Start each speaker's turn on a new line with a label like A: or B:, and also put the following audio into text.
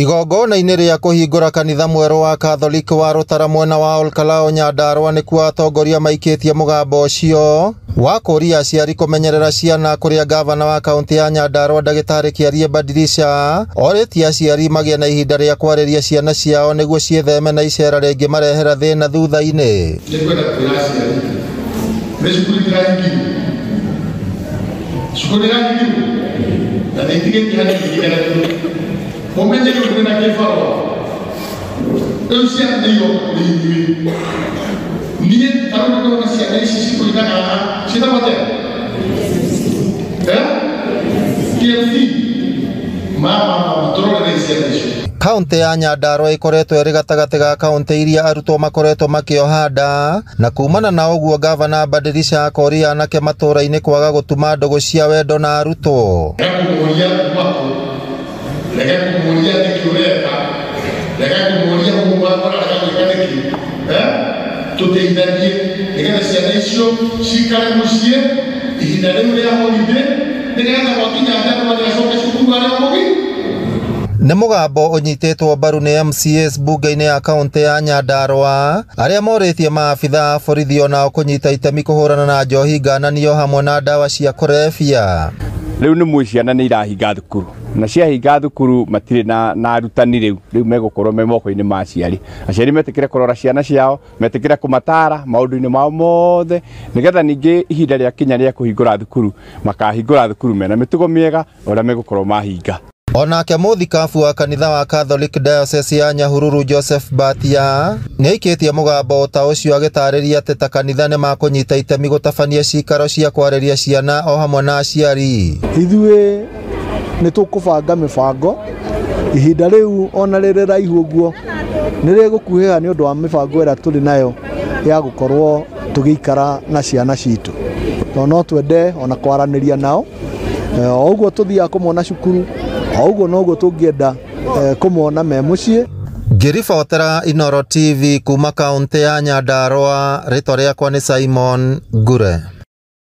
A: Igongona-inĩ rĩa kũhingũra kanitha mwerũ wa Catholic wa Rũtara mwena wa Olkalao Nyandarua nĩkuo atongoria maikĩtie mũgambo ũcio wa kũria aciari kũmenyerera ciana kũrĩa gavana wa kaunti ya Nyandarua Ndagĩtarĩ Kĩarie Badilisha orĩtie aciari magĩe na ihinda rĩa kwarĩria ciana ciao nĩguo ciĩtheme na icera rĩngĩ marehera thĩna thutha-inĩ.
B: Momento que eu naquele farol, eu sempre digo, ninguém está no que se nem se cuidar nada, se dá bater, que é filho, mama, troca desse ano.
A: Kaunti ya Nyandarua ikoretwo ĩrĩ gatagatĩ ga kaunti iria arutwo makoretwo makĩoha nda, na kumana na ũguo gavana Badilisha akoria anake matũũra-inĩ kwaga gũtuma ndũgũ cia wendo na arutwo.
B: Lega comunidad de Quebec, lega comunidad como agora lega aqui, tu te entende? Lega esse anexo, se cara musie, e daremos a holiday, lega na botinha até uma das outras que tu agora morri.
A: Nĩ mũgambo ũnyitĩtwo mbaru nĩ MCAs mbunge-inĩ ya kaunti ya Nyandarua arĩa morĩtie maabitha a borithi onao kũnyita itemi kũhũrana na njohi ngananio hamwe na ndawa cia kũrebia.
C: Rĩu nĩ mũi ciana nĩ irahinga thukuru na ciahinga thukuru matirĩ na arutani rĩu megũkorwo me moko-inĩ ma aciari. Aciari metĩkĩre kũrora ciana ciao, metĩkĩre kũmatara maũndũ-inĩ mao mothe nĩgetha ningĩ ihinda rĩa kinya rĩa kũhingũra thukuru makahingũra thukuru mena mĩtugo mĩega ũrĩa megũkorwo mahinga. Onake mũthikabu wa kanitha wa Catholic Diocese ya Nyahururu Joseph Batia nĩaikĩtie mũgambo ta ũcio agĩtarĩria atĩ ta kanitha nĩ makũnyita itemi gũtabania cikaro cia kwarĩria ciana o hamwe na aciari.
D: Ithuĩ nĩ tũkũbanga mĩbango ihinda rĩu ona rĩrĩ raihu ũguo nĩ rĩgũkuhĩha nĩ ũndũ wa mĩbango ĩrĩa tũrĩ nayo ya gũkorwo tũgĩikara na ciana citũ. No twende ona kwaranĩria nao o ũguo tũthiaga kũmona cukuru o ũguo noguo tũngĩenda kũmona me mũciĩ.
A: Ngĩribotera Inooro TV kuma kaunti ya Nyandarua, rĩtwa rĩakwa nĩ Simon Ngure.